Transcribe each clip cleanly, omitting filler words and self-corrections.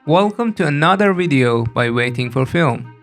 Welcome to another video by Waiting for Film.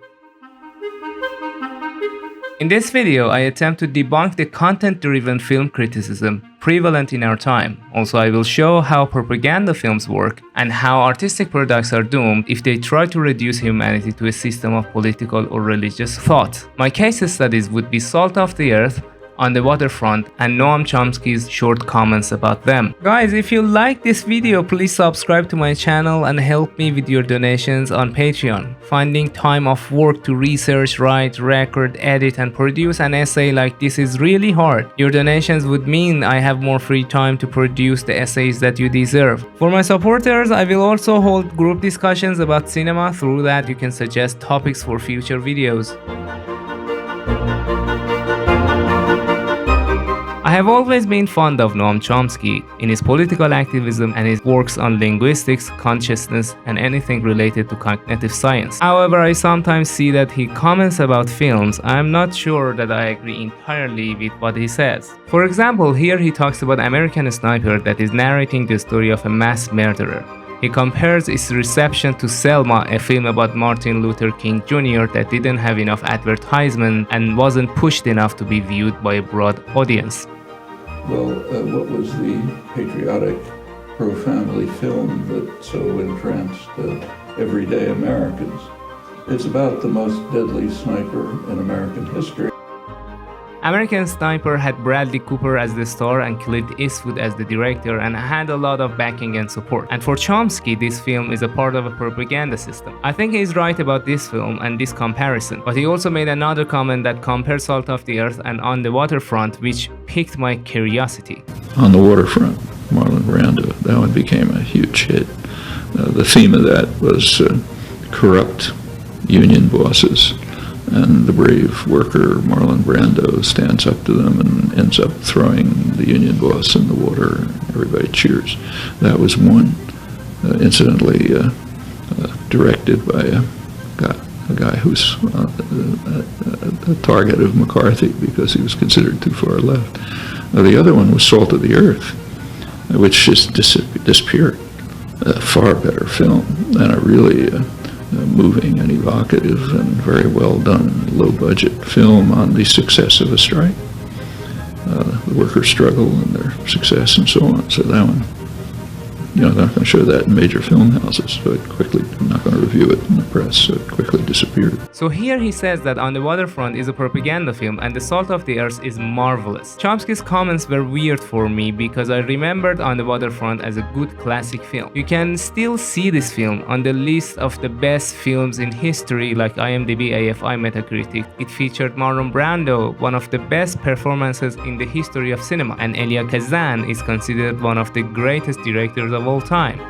In this video, I attempt to debunk the content-driven film criticism prevalent in our time. Also, I will show how propaganda films work and how artistic products are doomed if they try to reduce humanity to a system of political or religious thought. My case studies would be Salt of the Earth, On the Waterfront, and Noam Chomsky's short comments about them. Guys, if you like this video, please subscribe to my channel and help me with your donations on Patreon. Finding time off work to research, write, record, edit, and produce an essay like this is really hard. Your donations would mean I have more free time to produce the essays that you deserve. For my supporters, I will also hold group discussions about cinema. Through that, you can suggest topics for future videos. I have always been fond of Noam Chomsky in his political activism and his works on linguistics, consciousness, and anything related to cognitive science. However, I sometimes see that he comments about films. I am not sure that I agree entirely with what he says. For example, here he talks about American Sniper that is narrating the story of a mass murderer. He compares its reception to Selma, a film about Martin Luther King Jr. that didn't have enough advertisement and wasn't pushed enough to be viewed by a broad audience. Well, what was the patriotic, pro-family film that so entranced everyday Americans? It's about the most deadly sniper in American history. American Sniper had Bradley Cooper as the star and Clint Eastwood as the director and had a lot of backing and support. And for Chomsky, this film is a part of a propaganda system. I think he's right about this film and this comparison, but he also made another comment that compared Salt of the Earth and On the Waterfront, which piqued my curiosity. On the Waterfront, Marlon Brando, that one became a huge hit. The theme of that was corrupt union bosses. And the brave worker, Marlon Brando, stands up to them and ends up throwing the union boss in the water. Everybody cheers. That was one, incidentally, directed by a guy who's a target of McCarthy because he was considered too far left. The other one was Salt of the Earth, which just disappeared. A far better film and a really moving and evocative and very well done low-budget film on the success of a strike, the workers' struggle and their success and so on. So that one, they're not going to show that in major film houses, so I'm not going to review it in the press, so it quickly disappeared. So here he says that On the Waterfront is a propaganda film and The Salt of the Earth is marvelous. Chomsky's comments were weird for me because I remembered On the Waterfront as a good classic film. You can still see this film on the list of the best films in history like IMDb, AFI, Metacritic. It featured Marlon Brando, one of the best performances in the history of cinema, and Elia Kazan is considered one of the greatest directors of all time.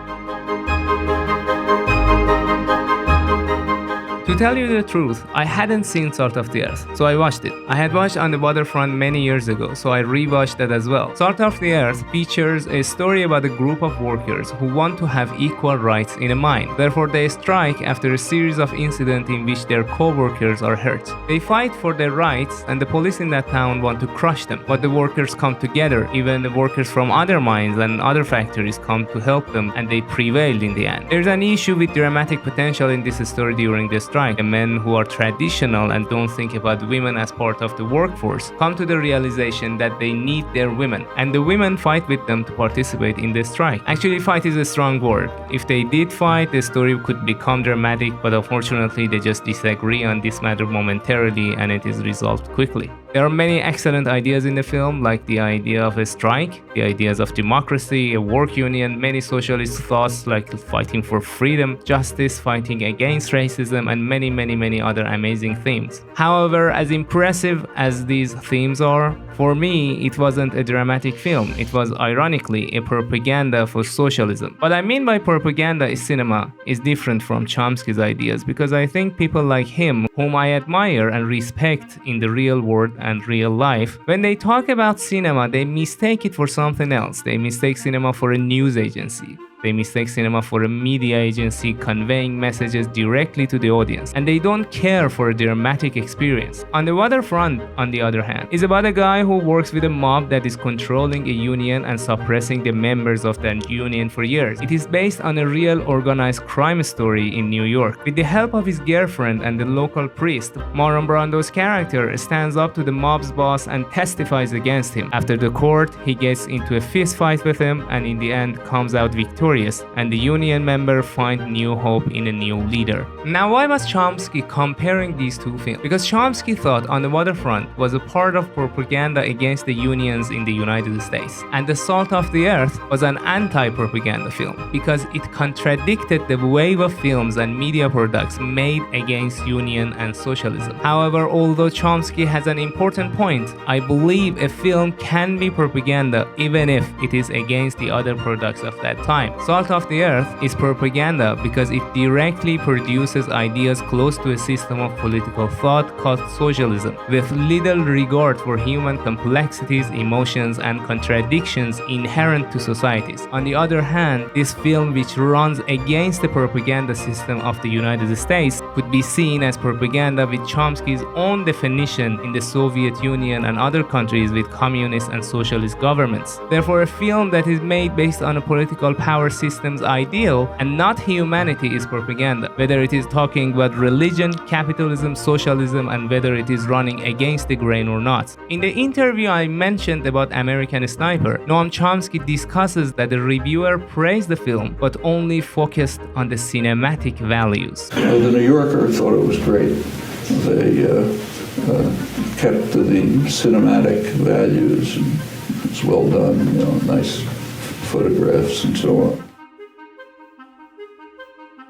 To tell you the truth, I hadn't seen Salt of the Earth, so I watched it. I had watched On the Waterfront many years ago, so I rewatched that as well. Salt of the Earth features a story about a group of workers who want to have equal rights in a mine. Therefore, they strike after a series of incidents in which their co-workers are hurt. They fight for their rights, and the police in that town want to crush them. But the workers come together. Even the workers from other mines and other factories come to help them, and they prevailed in the end. There's an issue with dramatic potential in this story during the strike. The men who are traditional and don't think about women as part of the workforce come to the realization that they need their women, and the women fight with them to participate in the strike. Actually, fight is a strong word. If they did fight, the story could become dramatic, but unfortunately they just disagree on this matter momentarily and it is resolved quickly. There are many excellent ideas in the film, like the idea of a strike, the ideas of democracy, a work union, many socialist thoughts like fighting for freedom, justice, fighting against racism, and many other amazing themes. However, as impressive as these themes are, for me, it wasn't a dramatic film. It was ironically a propaganda for socialism. What I mean by propaganda is cinema is different from Chomsky's ideas because I think people like him, whom I admire and respect in the real world and real life, when they talk about cinema, they mistake it for something else. They mistake cinema for a news agency. They mistake cinema for a media agency conveying messages directly to the audience, and they don't care for a dramatic experience. On the Waterfront, on the other hand, is about a guy who works with a mob that is controlling a union and suppressing the members of that union for years. It is based on a real organized crime story in New York. With the help of his girlfriend and the local priest, Marlon Brando's character stands up to the mob's boss and testifies against him. After the court, he gets into a fist fight with him and in the end comes out victorious, and the union member find new hope in a new leader. Now, why was Chomsky comparing these two films? Because Chomsky thought On the Waterfront was a part of propaganda against the unions in the United States, and The Salt of the Earth was an anti-propaganda film because it contradicted the wave of films and media products made against union and socialism. However, although Chomsky has an important point, I believe a film can be propaganda even if it is against the other products of that time. Salt of the Earth is propaganda because it directly produces ideas close to a system of political thought called socialism, with little regard for human complexities, emotions, and contradictions inherent to societies. On the other hand, this film, which runs against the propaganda system of the United States, could be seen as propaganda with Chomsky's own definition in the Soviet Union and other countries with communist and socialist governments. Therefore, a film that is made based on a political power system's ideal and not humanity is propaganda, whether it is talking about religion, capitalism, socialism, and whether it is running against the grain or not. In the interview I mentioned about American Sniper, Noam Chomsky discusses that the reviewer praised the film but only focused on the cinematic values. The New Yorker thought it was great. They kept to the cinematic values, and it's well done, nice photographs and so on.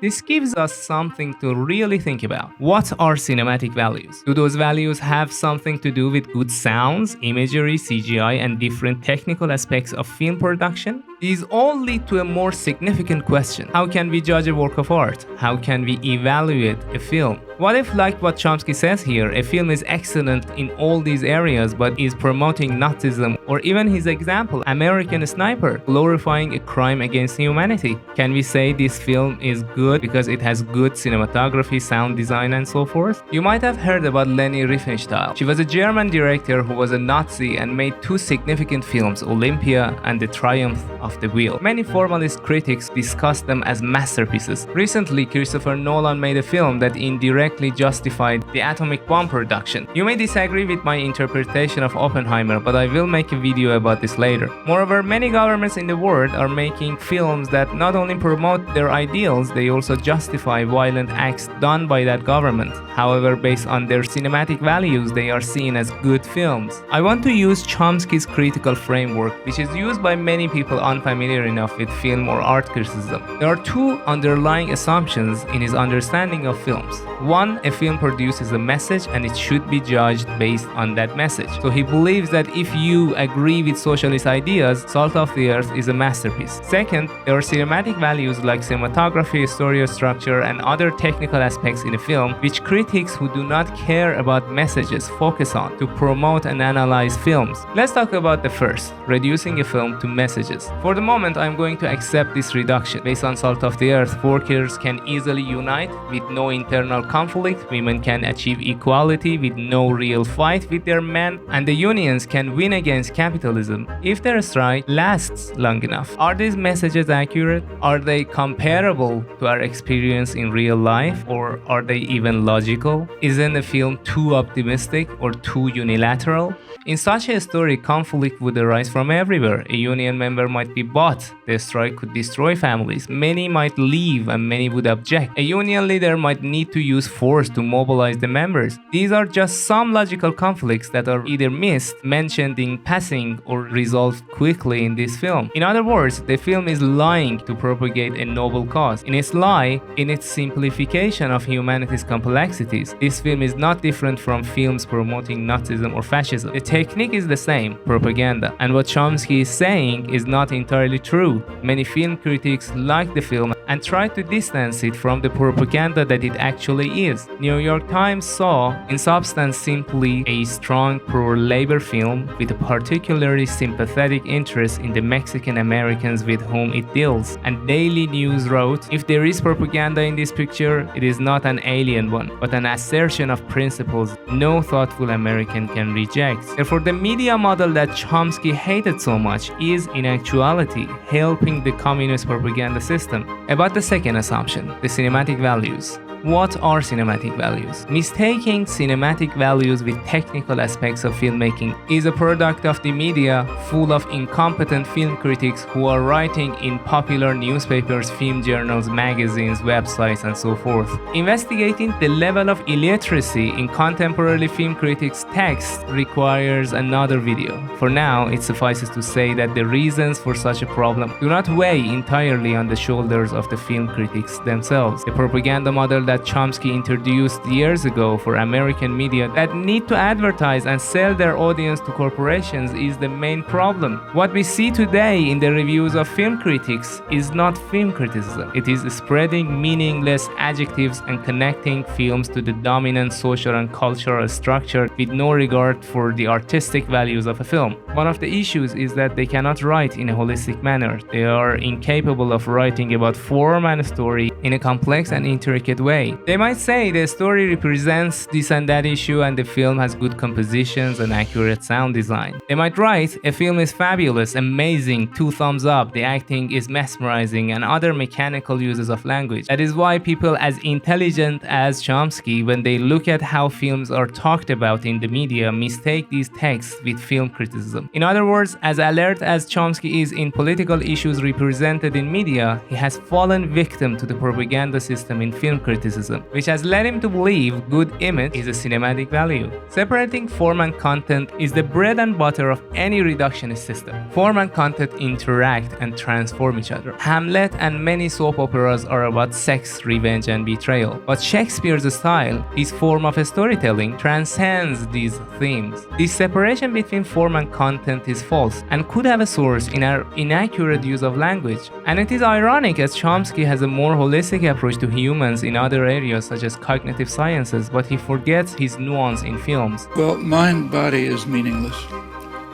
This gives us something to really think about. What are cinematic values? Do those values have something to do with good sounds, imagery, CGI, and different technical aspects of film production? These all lead to a more significant question. How can we judge a work of art? How can we evaluate a film? What if, like what Chomsky says here, a film is excellent in all these areas but is promoting Nazism, or even his example, American Sniper, glorifying a crime against humanity? Can we say this film is good because it has good cinematography, sound design, and so forth? You might have heard about Leni Riefenstahl. She was a German director who was a Nazi and made two significant films, Olympia and The Triumph of the Will. Many formalist critics discuss them as masterpieces. Recently, Christopher Nolan made a film that indirectly justified the atomic bomb production. You may disagree with my interpretation of Oppenheimer, but I will make a video about this later. Moreover, many governments in the world are making films that not only promote their ideals, they also justify violent acts done by that government. However, based on their cinematic values, they are seen as good films. I want to use Chomsky's critical framework, which is used by many people unfamiliar enough with film or art criticism. There are two underlying assumptions in his understanding of films. One, a film produces a message and it should be judged based on that message. So he believes that if you agree with socialist ideas, Salt of the Earth is a masterpiece. Second, there are cinematic values like cinematography, story structure, and other technical aspects in a film which critics who do not care about messages focus on to promote and analyze films. Let's talk about the first, reducing a film to messages. For the moment, I'm going to accept this reduction. Based on Salt of the Earth, workers can easily unite with no internal conflict, women can achieve equality with no real fight with their men, and the unions can win against capitalism if their strike lasts long enough. Are these messages accurate? Are they comparable to our experience in real life, or are they even logical? Isn't the film too optimistic or too unilateral? In such a story, conflict would arise from everywhere. A union member might be bought, the strike could destroy families, many might leave and many would object. A union leader might need to use force to mobilize the members. These are just some logical conflicts that are either missed, mentioned in passing, or resolved quickly in this film. In other words, the film is lying to propagate a noble cause. In its lie, in its simplification of humanity's complexities, this film is not different from films promoting Nazism or fascism. The technique is the same, propaganda. And what Chomsky is saying is not entirely true. Many film critics liked the film and tried to distance it from the propaganda that it actually is. New York Times saw, in substance, simply a strong pro-labor film with a particularly sympathetic interest in the Mexican Americans with whom it deals. And Daily News wrote, "If there is propaganda in this picture, it is not an alien one, but an assertion of principles no thoughtful American can reject." Therefore, the media model that Chomsky hated so much is, in actuality, helping the communist propaganda system. About the second assumption, the cinematic values. What are cinematic values? Mistaking cinematic values with technical aspects of filmmaking is a product of the media, full of incompetent film critics who are writing in popular newspapers, film journals, magazines, websites, and so forth. Investigating the level of illiteracy in contemporary film critics' text requires another video. For now, it suffices to say that the reasons for such a problem do not weigh entirely on the shoulders of the film critics themselves. The propaganda model that Chomsky introduced years ago for American media that need to advertise and sell their audience to corporations is the main problem. What we see today in the reviews of film critics is not film criticism. It is spreading meaningless adjectives and connecting films to the dominant social and cultural structure with no regard for the artistic values of a film. One of the issues is that they cannot write in a holistic manner. They are incapable of writing about form and story in a complex and intricate way. They might say the story represents this and that issue and the film has good compositions and accurate sound design. They might write, a film is fabulous, amazing, 2 thumbs up, the acting is mesmerizing, and other mechanical uses of language. That is why people as intelligent as Chomsky, when they look at how films are talked about in the media, mistake these texts with film criticism. In other words, as alert as Chomsky is in political issues represented in media, he has fallen victim to the propaganda system in film criticism, which has led him to believe good image is a cinematic value. Separating form and content is the bread and butter of any reductionist system. Form and content interact and transform each other. Hamlet and many soap operas are about sex, revenge, and betrayal. But Shakespeare's style, his form of storytelling, transcends these themes. This separation between form and content is false and could have a source in our inaccurate use of language. And it is ironic as Chomsky has a more holistic approach to humans in other areas such as cognitive sciences, but he forgets his nuance in films. Well, mind-body is meaningless.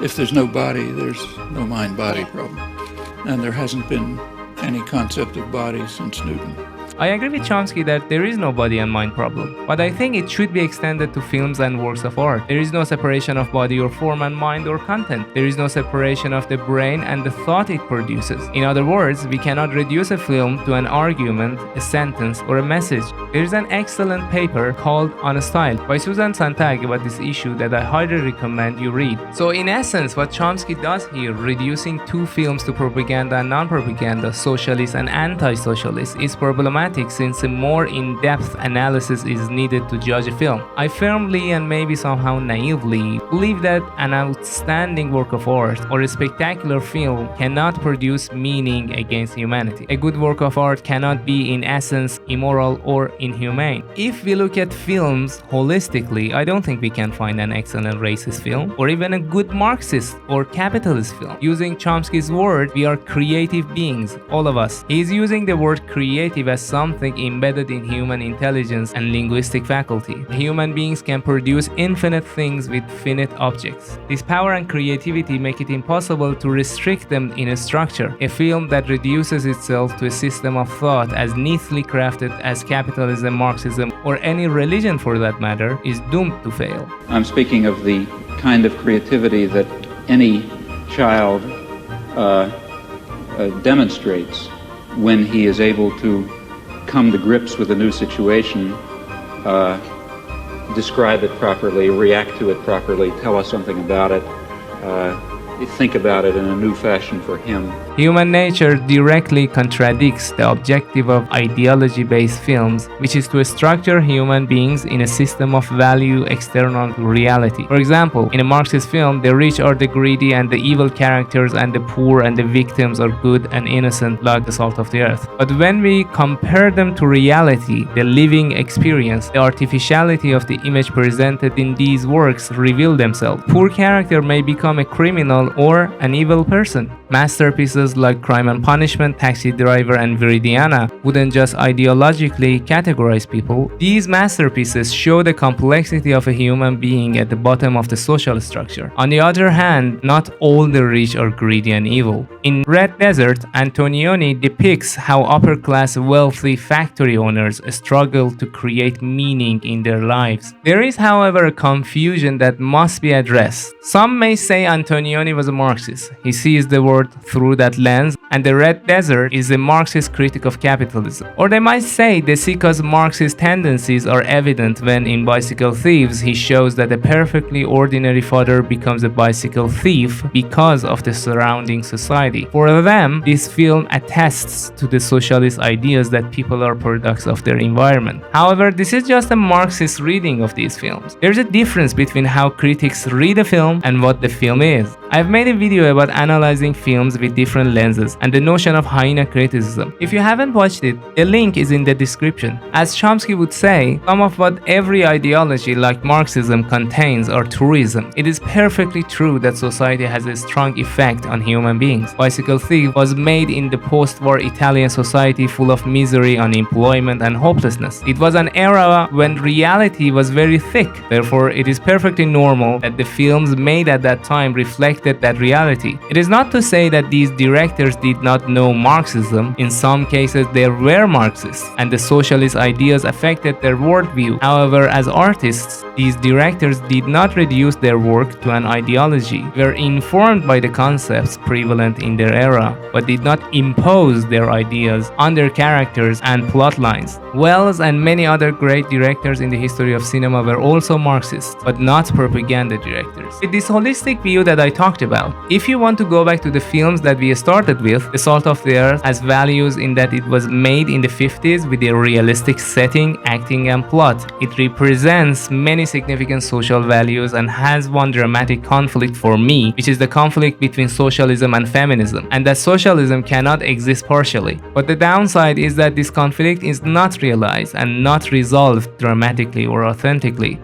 If there's no body, there's no mind-body problem. And there hasn't been any concept of body since Newton. I agree with Chomsky that there is no body and mind problem, but I think it should be extended to films and works of art. There is no separation of body or form and mind or content. There is no separation of the brain and the thought it produces. In other words, we cannot reduce a film to an argument, a sentence, or a message. There is an excellent paper called On Style by Susan Sontag about this issue that I highly recommend you read. So in essence, what Chomsky does here, reducing two films to propaganda and non-propaganda, socialist and anti-socialist, is problematic since a more in-depth analysis is needed to judge a film. I firmly and maybe somehow naively believe that an outstanding work of art or a spectacular film cannot produce meaning against humanity. A good work of art cannot be in essence immoral or inhumane. If we look at films holistically, I don't think we can find an excellent racist film or even a good Marxist or capitalist film. Using Chomsky's word, we are creative beings, all of us. He is using the word creative as something embedded in human intelligence and linguistic faculty. Human beings can produce infinite things with finite objects. This power and creativity make it impossible to restrict them in a structure. A film that reduces itself to a system of thought as neatly crafted as capitalism, Marxism, or any religion for that matter, is doomed to fail. I'm speaking of the kind of creativity that any child demonstrates when he is able to come to grips with a new situation, describe it properly, react to it properly, tell us something about it, think about it in a new fashion for him. Human nature directly contradicts the objective of ideology-based films, which is to structure human beings in a system of value external to reality. For example, in a Marxist film, the rich are the greedy and the evil characters, and the poor and the victims are good and innocent like the salt of the earth. But when we compare them to reality, the living experience, the artificiality of the image presented in these works reveal themselves. Poor character may become a criminal criminal or an evil person. Masterpieces like Crime and Punishment, Taxi Driver, and Viridiana wouldn't just ideologically categorize people. These masterpieces show the complexity of a human being at the bottom of the social structure. On the other hand, not all the rich are greedy and evil. In Red Desert, Antonioni depicts how upper-class wealthy factory owners struggle to create meaning in their lives. There is, however, a confusion that must be addressed. Some may say Antonioni was a Marxist. He sees the world through that lens, and the Red Desert is a Marxist critic of capitalism. Or they might say De Sica's Marxist tendencies are evident when in Bicycle Thieves he shows that a perfectly ordinary father becomes a bicycle thief because of the surrounding society. For them, this film attests to the socialist ideas that people are products of their environment. However, this is just a Marxist reading of these films. There's a difference between how critics read a film and what the film is. I've made a video about analyzing films with different lenses and the notion of hyena criticism. If you haven't watched it, the link is in the description. As Chomsky would say, some of what every ideology like Marxism contains are truism. It is perfectly true that society has a strong effect on human beings. Bicycle Thief was made in the post-war Italian society full of misery, unemployment, and hopelessness. It was an era when reality was very thick. Therefore, it is perfectly normal that the films made at that time reflected that reality. It is not to say that these directors did not know Marxism. In some cases, they were Marxists, and the socialist ideas affected their worldview. However, as artists, these directors did not reduce their work to an ideology. They were informed by the concepts prevalent in their era, but did not impose their ideas on their characters and plot lines. Wells and many other great directors in the history of cinema were also Marxists, but not propaganda directors. With this holistic view that I talked about, if you want to go back to the films that we started with, The Salt of the Earth has values in that it was made in the 50s with a realistic setting, acting, and plot. It represents many significant social values and has one dramatic conflict for me, which is the conflict between socialism and feminism, and that socialism cannot exist partially. But the downside is that this conflict is not realized and not resolved dramatically or authentically.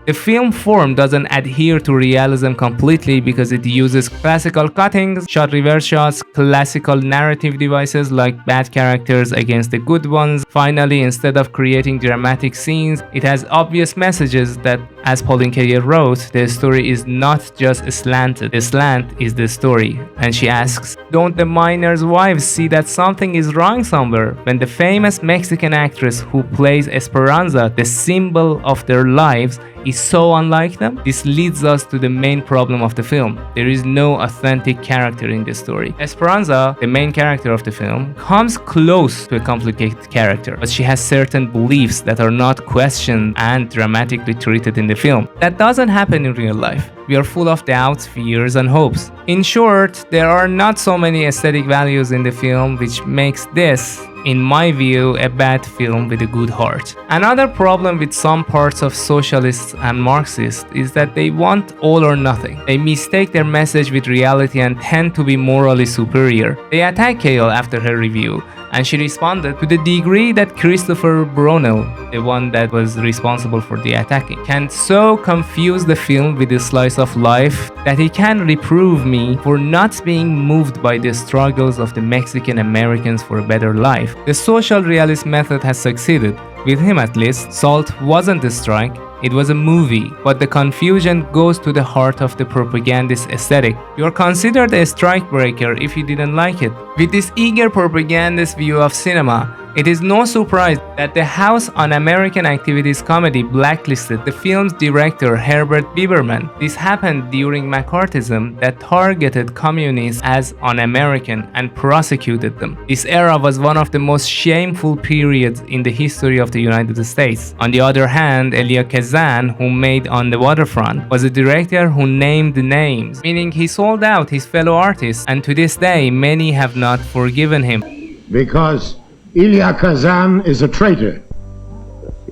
The film form doesn't adhere to realism completely because it uses classical cuttings, shot reverse shots, classical narrative devices like bad characters against the good ones. Finally, instead of creating dramatic scenes, it has obvious messages that, as Pauline Kael wrote, the story is not just slanted. The slant is the story. And she asks, don't the miners' wives see that something is wrong somewhere when the famous Mexican actress who plays Esperanza, the symbol of their lives, is so unlike them? This leads us to the main problem of the film. There is no authentic character in the story. Esperanza, the main character of the film, comes close to a complicated character, but she has certain beliefs that are not questioned and dramatically treated in the film. That doesn't happen in real life. We are full of doubts, fears, and hopes. In short, there are not so many aesthetic values in the film, which makes this, in my view, a bad film with a good heart. Another problem with some parts of socialists and Marxists is that they want all or nothing. They mistake their message with reality and tend to be morally superior. They attack Kael after her review, and she responded to the degree that Christopher Brunel, the one that was responsible for the attacking, can so confuse the film with a slice of life that he can reprove me for not being moved by the struggles of the Mexican Americans for a better life. The social realist method has succeeded. With him at least, Salt wasn't a strike, it was a movie, but the confusion goes to the heart of the propagandist aesthetic. You are considered a strikebreaker if you didn't like it. With this eager propagandist view of cinema, it is no surprise that the House Un-American Activities Committee blacklisted the film's director Herbert Biberman. This happened during McCarthyism that targeted communists as un-American and prosecuted them. This era was one of the most shameful periods in the history of the United States. On the other hand, Elia Kazan, who made On the Waterfront, was a director who named names, meaning he sold out his fellow artists, and to this day many have not forgiven him. Because Elia Kazan is a traitor.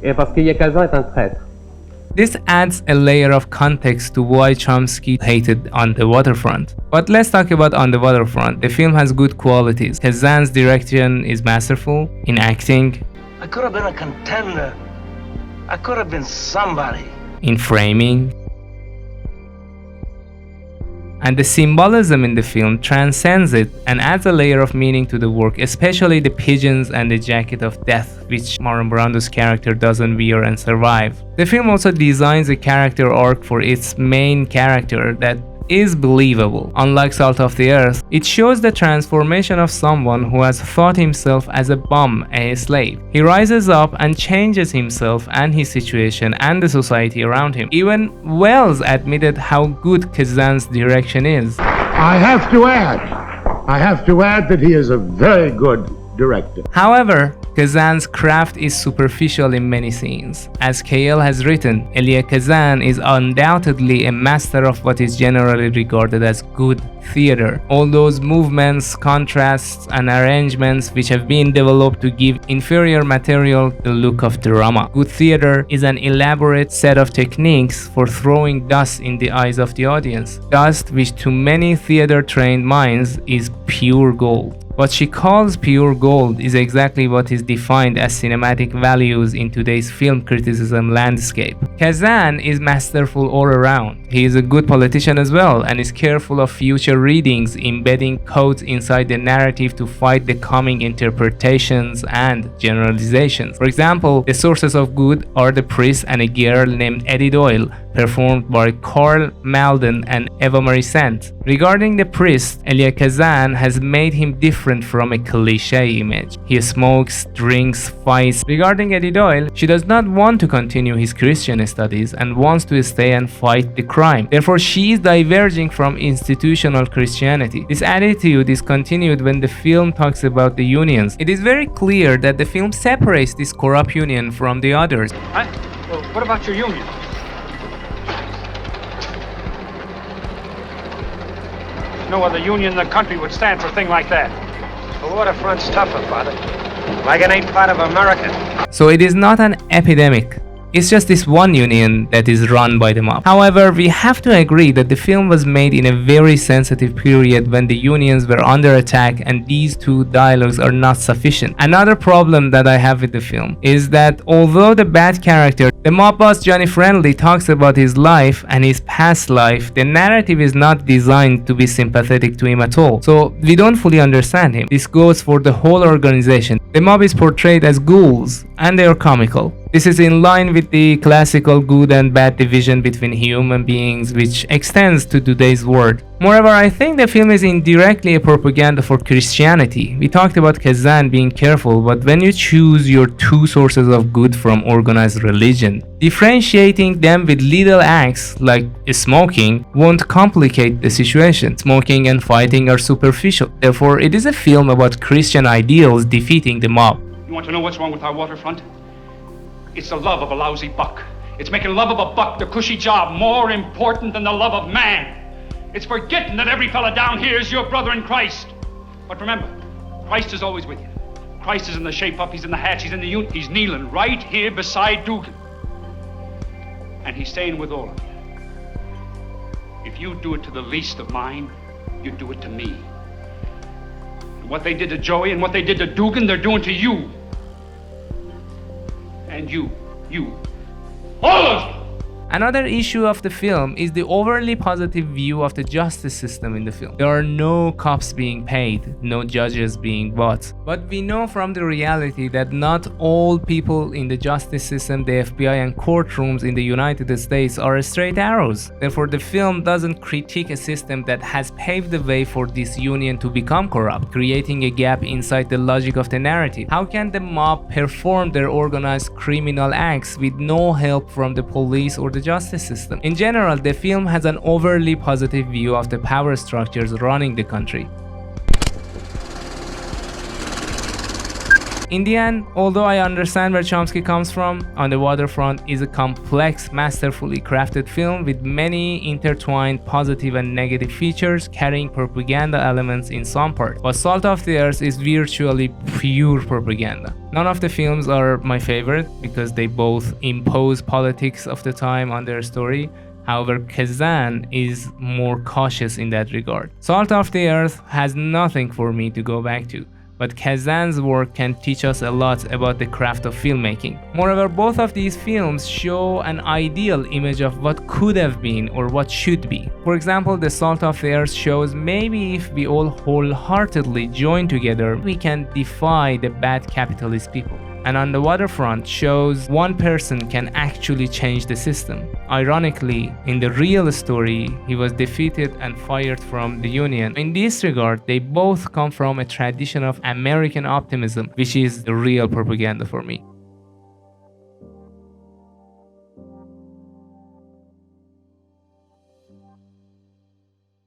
Et parce qu'Elia Kazan est un traître. This adds a layer of context to why Chomsky hated On the Waterfront. But let's talk about On the Waterfront. The film has good qualities. Kazan's direction is masterful in acting, I could have been a contender. I could have been somebody. in framing, and the symbolism in the film transcends it and adds a layer of meaning to the work, especially the pigeons and the jacket of death, which Marlon Brando's character doesn't wear and survive. The film also designs a character arc for its main character that is believable. Unlike Salt of the Earth, it shows the transformation of someone who has thought himself as a bum, a slave. He rises up and changes himself and his situation and the society around him. Even Wells admitted how good Kazan's direction is. I have to add that he is a very good director. However, Kazan's craft is superficial in many scenes. As KL has written, Elia Kazan is undoubtedly a master of what is generally regarded as good theater. All those movements, contrasts, and arrangements which have been developed to give inferior material the look of drama. Good theater is an elaborate set of techniques for throwing dust in the eyes of the audience. Dust which to many theater-trained minds is pure gold. What she calls pure gold is exactly what is defined as cinematic values in today's film criticism landscape. Kazan is masterful all around. He is a good politician as well and is careful of future readings, embedding codes inside the narrative to fight the coming interpretations and generalizations. For example, the sources of good are the priest and a girl named Eddie Doyle, performed by Carl Malden and Eva Marie Saint. Regarding the priest, Elia Kazan has made him different from a cliché image. He smokes, drinks, fights. Regarding Eddie Doyle, she does not want to continue his Christian studies and wants to stay and fight the crime. Therefore, she is diverging from institutional Christianity. This attitude is continued when the film talks about the unions. It is very clear that the film separates this corrupt union from the others. Well, what about your union? No other union in the country would stand for a thing like that. The waterfront's tougher, Father. Like it ain't part of America. So it is not an epidemic. It's just this one union that is run by the mob. However, we have to agree that the film was made in a very sensitive period when the unions were under attack and these two dialogues are not sufficient. Another problem that I have with the film is that although the bad character, the mob boss Johnny Friendly, talks about his life and his past life, the narrative is not designed to be sympathetic to him at all. So we don't fully understand him. This goes for the whole organization. The mob is portrayed as ghouls and they are comical. This is in line with the classical good and bad division between human beings which extends to today's world. Moreover, I think the film is indirectly a propaganda for Christianity. We talked about Kazan being careful, but when you choose your two sources of good from organized religion, differentiating them with little acts like smoking won't complicate the situation. Smoking and fighting are superficial. Therefore, it is a film about Christian ideals defeating the mob. You want to know what's wrong with our waterfront? It's the love of a lousy buck. It's making love of a buck, the cushy job, more important than the love of man. It's forgetting that every fella down here is your brother in Christ. But remember, Christ is always with you. Christ is in the shape-up, he's in the hatch, he's in the unit. He's kneeling right here beside Dugan. And he's staying with all of you. If you do it to the least of mine, you do it to me. And what they did to Joey and what they did to Dugan, they're doing to you. And you, all of you! Another issue of the film is the overly positive view of the justice system in the film. There are no cops being paid, no judges being bought. But we know from the reality that not all people in the justice system, the FBI and courtrooms in the United States are straight arrows. Therefore, the film doesn't critique a system that has paved the way for this union to become corrupt, creating a gap inside the logic of the narrative. How can the mob perform their organized criminal acts with no help from the police or the justice system? In general, the film has an overly positive view of the power structures running the country. In the end, although I understand where Chomsky comes from, On the Waterfront is a complex, masterfully crafted film with many intertwined positive and negative features carrying propaganda elements in some part. But Salt of the Earth is virtually pure propaganda. None of the films are my favorite because they both impose politics of the time on their story. However, Kazan is more cautious in that regard. Salt of the Earth has nothing for me to go back to. but Kazan's work can teach us a lot about the craft of filmmaking. Moreover, both of these films show an ideal image of what could have been or what should be. For example, The Salt of the Earth shows maybe if we all wholeheartedly join together, we can defy the bad capitalist people. And On the Waterfront shows one person can actually change the system. Ironically, in the real story, he was defeated and fired from the Union. In this regard, they both come from a tradition of American optimism, which is the real propaganda for me.